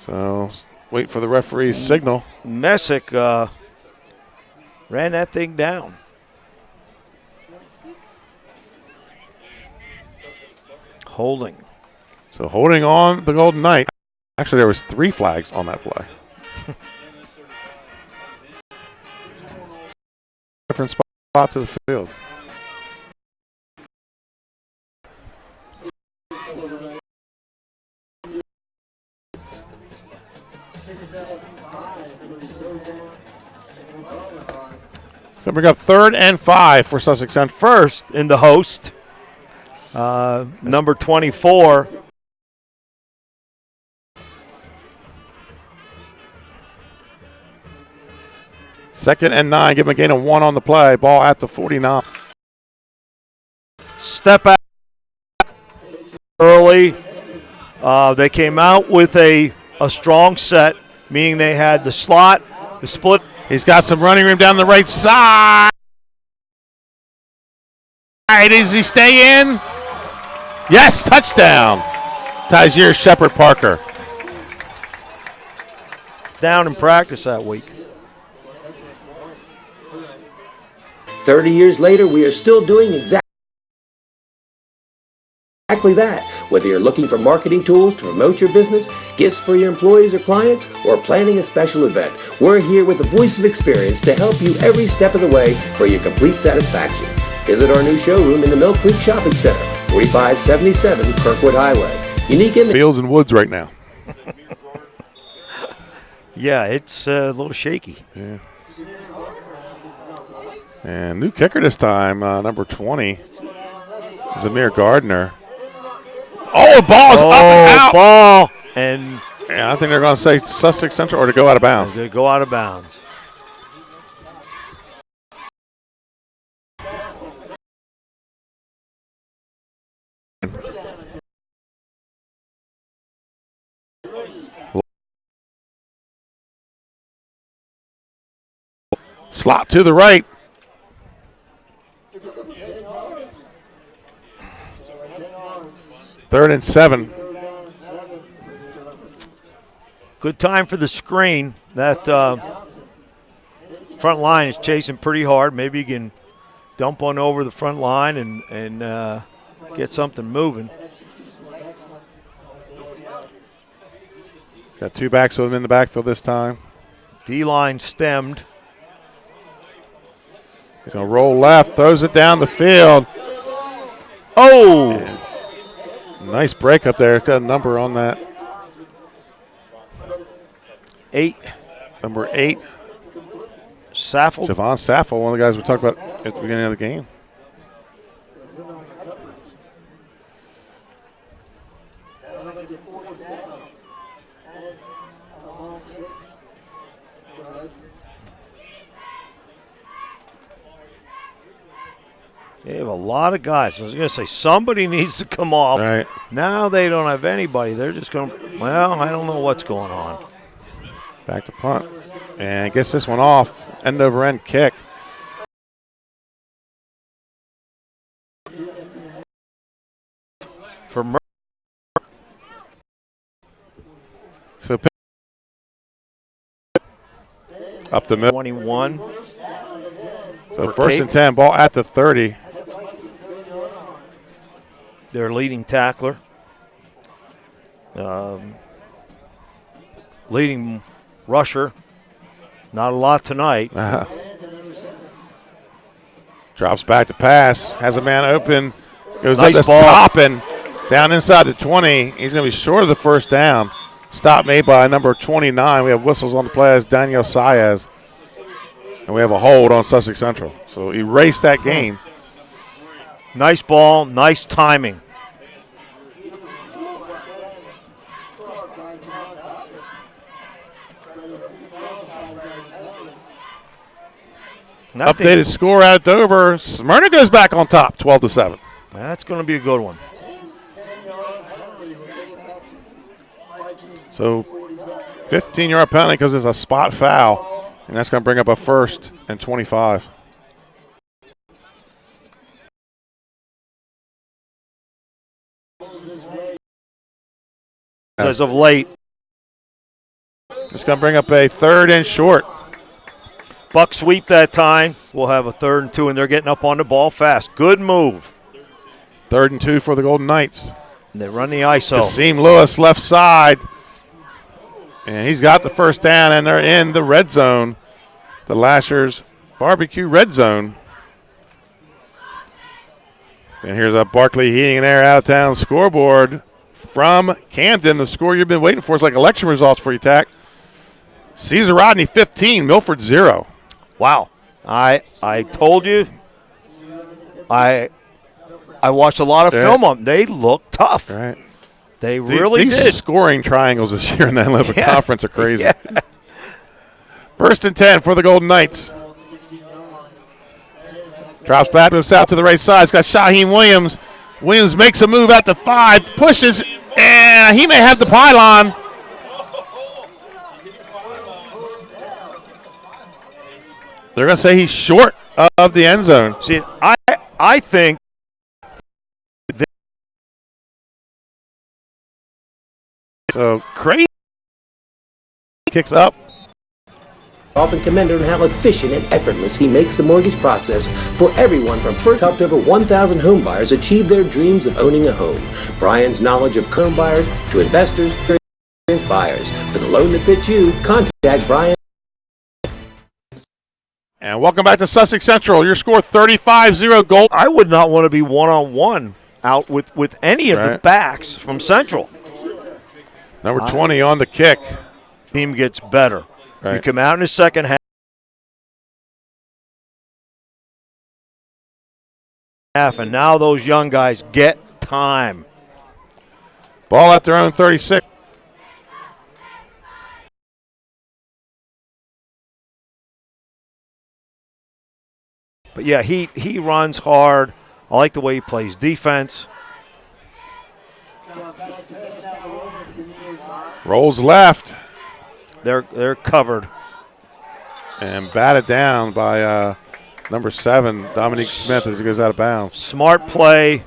So wait for the referee's signal. Messick ran that thing down. Holding. So holding on the Golden Knight. Actually, there was 3 flags on that play. Different spots of the field. So bring up 3rd and 5 for Sussex Central. First in the host, number 24. Second and 9. Give him a gain of 1 on the play. Ball at the 49. Step out early. They came out with a strong set, meaning they had the slot, the split. He's got some running room down the right side. Does he stay in? Yes, touchdown. Tyzier Shepard Parker. Down in practice that week. 30 years later, we are still doing exactly that. Whether you're looking for marketing tools to promote your business, gifts for your employees or clients, or planning a special event, we're here with the voice of experience to help you every step of the way for your complete satisfaction. Visit our new showroom in the Mill Creek Shopping Center. 4577 Kirkwood Highway. Unique image. Fields and woods right now. Yeah, it's a little shaky. Yeah. And new kicker this time, number 20, Zamir Gardner. Oh, the ball's up and out. Ball. And I think they're going to say Sussex Central or to go out of bounds. They go out of bounds. Slot to the right. Third and 7. Good time for the screen. That front line is chasing pretty hard. Maybe you can dump on over the front line and get something moving. Got 2 backs with him in the backfield this time. D-line stemmed. He's going to roll left, throws it down the field. Oh! And nice break up there. Got a number on that. 8. Number 8. Saffel. Javon Saffel, one of the guys we talked about at the beginning of the game. They have a lot of guys. I was going to say somebody needs to come off. Right. Now they don't have anybody. They're just going to, well, I don't know what's going on. Back to punt. And gets this one off. End over end kick. For So up the middle. 21. So first and 10, ball at the 30. Their leading tackler. Leading rusher. Not a lot tonight. Drops back to pass. Has a man open. Goes Nice up the ball. top and down inside the 20. He's going to be short of the first down. Stop made by number 29. We have whistles on the play as Daniel Saez. And we have a hold on Sussex Central. So erase that game. Nice ball. Nice timing. Updated score at Dover. Smyrna goes back on top, 12-7. That's going to be a good one. So 15-yard penalty because it's a spot foul, and that's going to bring up a 1st and 25. As of late. It's going to bring up a 3rd and short. Buck sweep that time. We'll have a 3rd and 2, and they're getting up on the ball fast. Good move. 3rd and 2 for the Golden Knights. And they run the ISO. Kasim Lewis left side. And he's got the first down, and they're in the red zone. The Lashers Barbecue red zone. And here's a Barkley Heating and Air out-of-town scoreboard from Camden. The score you've been waiting for is like election results for you, Tack. Caesar Rodney 15, Milford 0. Wow. I told you. I watched a lot of film on them. They look tough. Right. They really these did. Scoring triangles this year in the Henlopen Conference are crazy. Yeah. 1st and 10 for the Golden Knights. Drops back, moves out to the right side. It's got Shaheem Williams. Williams makes a move at the 5, pushes, and he may have the pylon. They're going to say he's short of the end zone. See, I think so crazy. Kicks up. Often commended on how efficient and effortless he makes the mortgage process for everyone from first helped over 1,000 home buyers achieve their dreams of owning a home. Brian's knowledge of home buyers to investors, experienced buyers. For the loan that fits you, contact Brian. And welcome back to Sussex Central. Your score 35-0 goal. I would not want to be one-on-one out with any of the backs from Central. Number 20 on the kick. Team gets better. Right. You come out in the second half, and now those young guys get time. Ball at their own 36. But, yeah, he runs hard. I like the way he plays defense. Rolls left. They're covered. And batted down by number 7, Dominique Smith, as he goes out of bounds. Smart play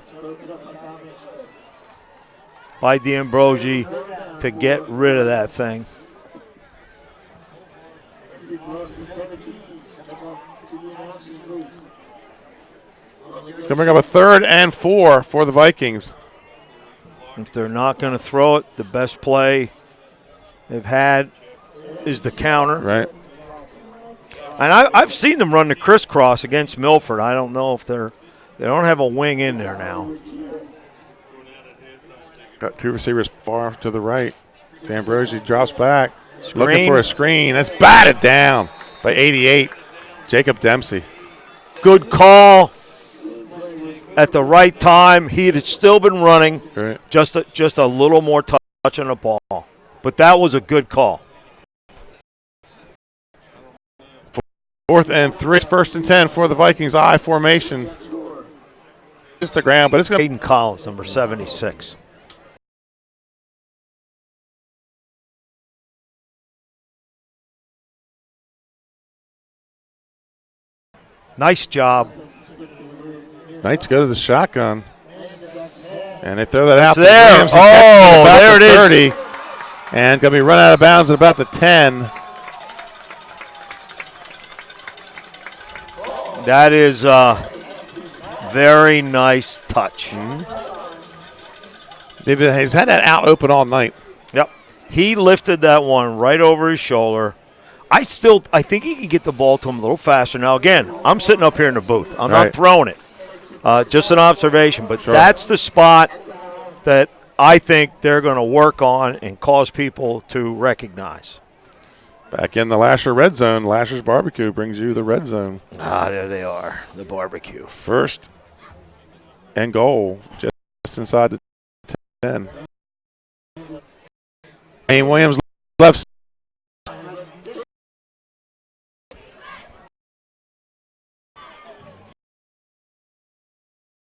by D'Ambrosi to get rid of that thing. It's going to bring up a 3rd and 4 for the Vikings. If they're not going to throw it, the best play they've had is the counter. Right. And I've seen them run the crisscross against Milford. I don't know if they don't have a wing in there now. Got 2 receivers far to the right. D'Ambrosi drops back. Screen. Looking for a screen. That's batted down by 88. Jacob Dempsey. Good call at the right time. He had still been running, right. just a little more touch on the ball. But that was a good call. 4th and 3. 1st and 10 for the Vikings. I formation. It's the ground, but it's going to Aiden Collins, number 76. Nice job. Knights go to the shotgun. And they throw that out. There. Williams There it is. 30, and going to be run out of bounds at about the 10. That is a very nice touch. He's had that out open all night. Yep. He lifted that one right over his shoulder. I think he can get the ball to him a little faster. Now, again, I'm sitting up here in the booth. I'm not throwing it. Just an observation. But that's the spot that I think they're going to work on and cause people to recognize. Back in the Lasher red zone. Lasher's Barbecue brings you the red zone. There they are, the barbecue. 1st and goal, just inside the 10. Wayne Williams left.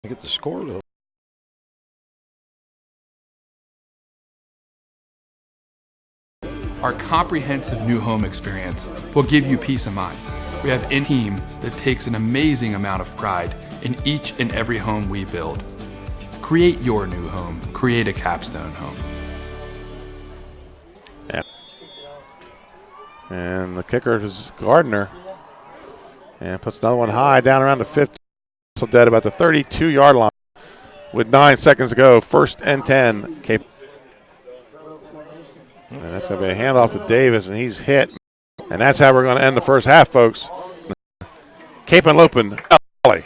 Get the score, though. Our comprehensive new home experience will give you peace of mind. We have a team that takes an amazing amount of pride in each and every home we build. Create your new home. Create a capstone home. Yeah. And the kicker is Gardner. And puts another one high down around the 50. So dead about the 32-yard line with 9 seconds to go. 1st and 10. Cape. And that's going to be a handoff to Davis, and he's hit. And that's how we're going to end the first half, folks. Cape and Lopen, LA.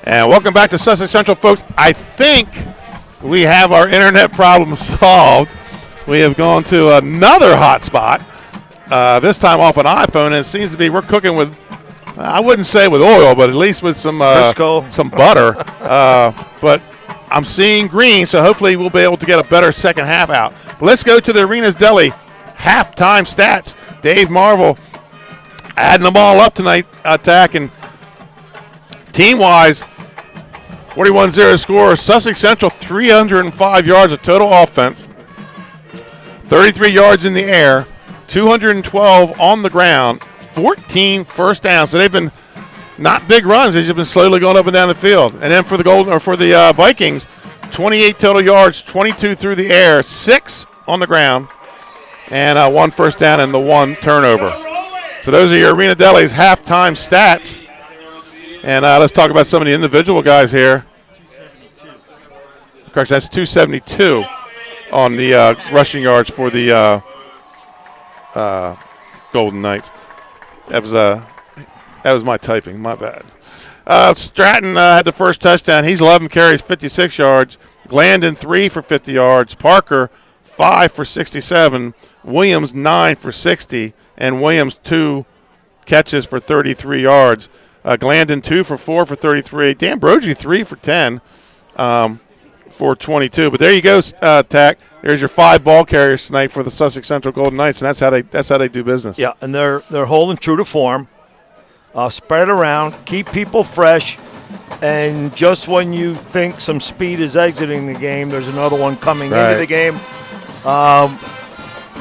And welcome back to Sussex Central, folks. I think we have our internet problem solved. We have gone to another hotspot, this time off an iPhone, and it seems to be we're cooking with, I wouldn't say with oil, but at least with some butter. But I'm seeing green, so hopefully we'll be able to get a better second half out. But let's go to the Arenas Deli halftime stats. Dave Marvel adding them all up tonight, attacking. Team-wise, 41-0 score. Sussex Central, 305 yards of total offense, 33 yards in the air, 212 on the ground, 14 first downs. So they've been not big runs. They've just been slowly going up and down the field. And then for the Vikings, 28 total yards, 22 through the air, 6 on the ground, and 1 first down and the 1 turnover. So those are your Arena Deli's halftime stats. And let's talk about some of the individual guys here. Correct, that's 272 on the rushing yards for the Golden Knights. That was my typing, my bad. Stratton had the first touchdown. He's 11 carries, 56 yards. Glandon 3 for 50 yards. Parker 5 for 67. Williams 9 for 60. And Williams 2 catches for 33 yards. Glandon 2 for 4 for 33. Dan Brogy 3 for 10 for 22. But there you go, Tack. There's your 5 ball carriers tonight for the Sussex Central Golden Knights, and that's how they do business. Yeah, and they're holding true to form. Spread around, keep people fresh, and just when you think some speed is exiting the game, there's another one coming into the game.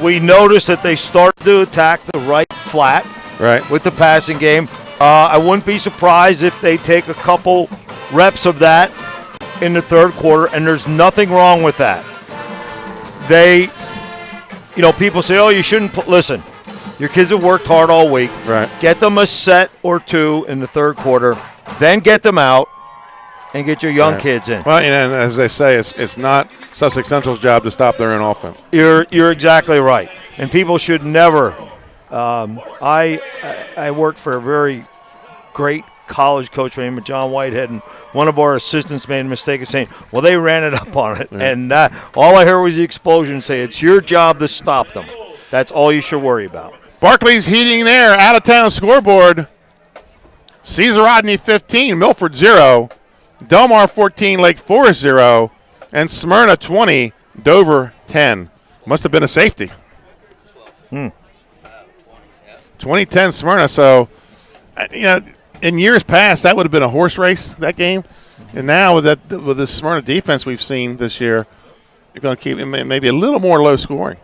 We noticed that they start to attack the right flat with the passing game. I wouldn't be surprised if they take a couple reps of that in the third quarter, and there's nothing wrong with that. People say, oh, you shouldn't listen. Your kids have worked hard all week. Right. Get them a set or two in the third quarter, then get them out and get your young kids in. Well, and as they say, it's not Sussex Central's job to stop their own offense. You're exactly right. And people should never I worked for a very great college coach named John Whitehead, and one of our assistants made a mistake of saying, well, they ran it up on it. Yeah. And all I heard was the explosion say, it's your job to stop them. That's all you should worry about. Barclays Heating and Air out-of-town scoreboard. Cesar Rodney 15, Milford 0, Delmar 14, Lake Forest 0, and Smyrna 20, Dover 10. Must have been a safety. 2010 Smyrna. So, in years past, that would have been a horse race, that game. And now with the Smyrna defense we've seen this year, you're going to keep it maybe a little more low scoring.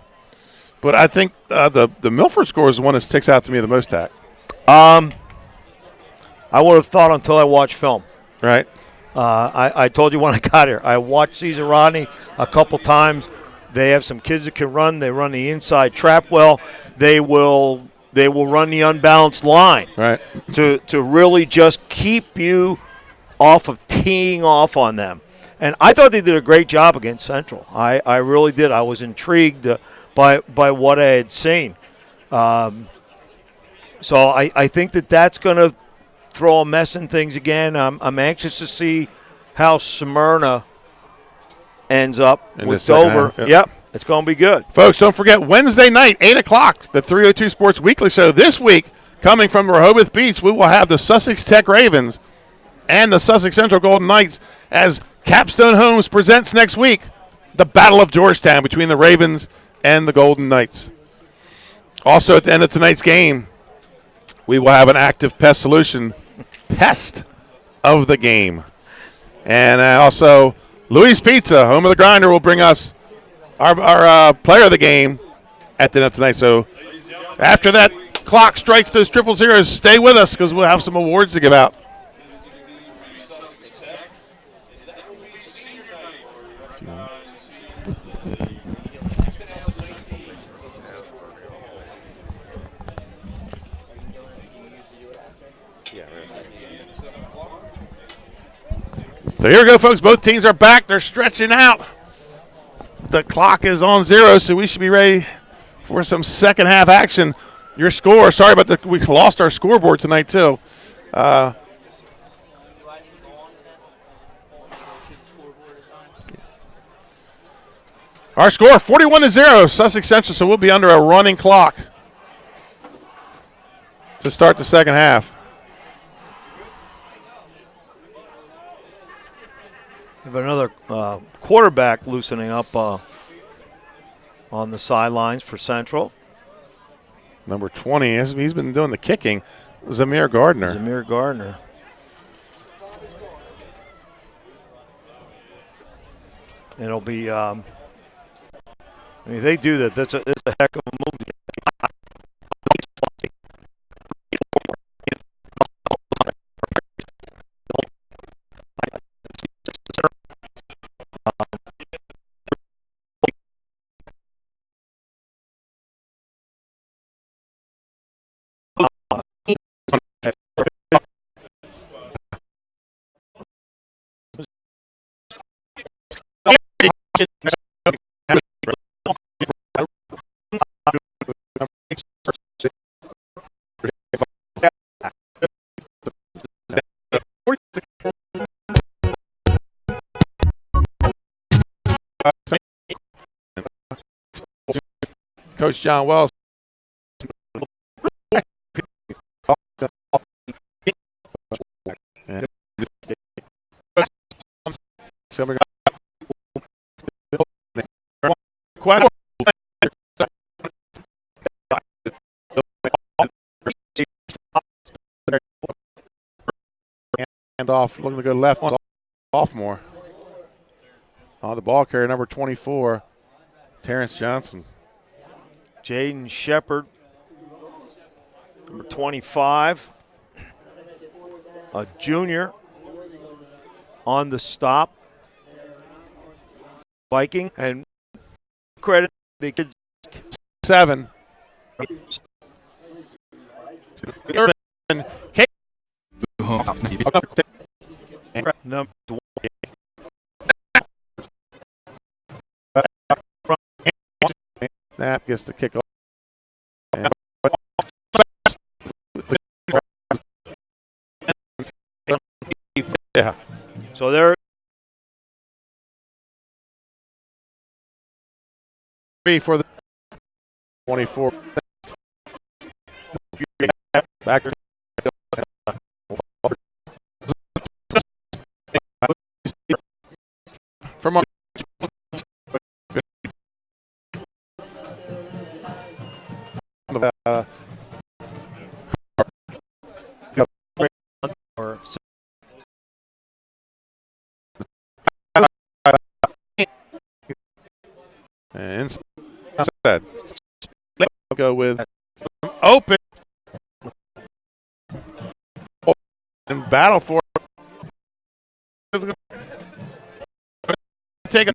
But I think the Milford score is the one that sticks out to me the most, Tack. I would have thought until I watched film. Right. I told you when I got here, I watched Cesar Rodney a couple times. They have some kids that can run. They run the inside trap well. They will run the unbalanced line to really just keep you off of teeing off on them. And I thought they did a great job against Central. I really did. I was intrigued by what I had seen. So I think that's going to throw a mess in things again. I'm anxious to see how Smyrna ends up with Dover. Yep. It's going to be good. Folks, don't forget, Wednesday night, 8 o'clock, the 302 Sports Weekly Show. This week, coming from Rehoboth Beach, we will have the Sussex Tech Ravens and the Sussex Central Golden Knights as Capstone Homes presents next week the Battle of Georgetown between the Ravens and the Golden Knights. Also, at the end of tonight's game, we will have an active pest solution, pest of the game. And also, Louis Pizza, home of the grinder, will bring us our player of the game at the end of tonight. So after that clock strikes those 000, stay with us because we'll have some awards to give out. So here we go, folks. Both teams are back. They're stretching out. The clock is on 0, so we should be ready for some second half action. Your score, sorry about we lost our scoreboard tonight too. Our score, 41-0, Sussex Central, so we'll be under a running clock to start the second half. We have another quarterback loosening up on the sidelines for Central. Number 20, he's been doing the kicking, Zamir Gardner. It'll be, they do that. That's a heck of a move. Coach John Wells. And off, looking to go left. Sophomore. On the ball carrier, number 24, Terrence Johnson. Jaden Shepard, number 25, a junior on the stop. Viking, and credit the kids. 7. Number Snap gets the kick off. Yeah. So there. 3 for the 24. Back. From and said, I'll go with open and battle for take it.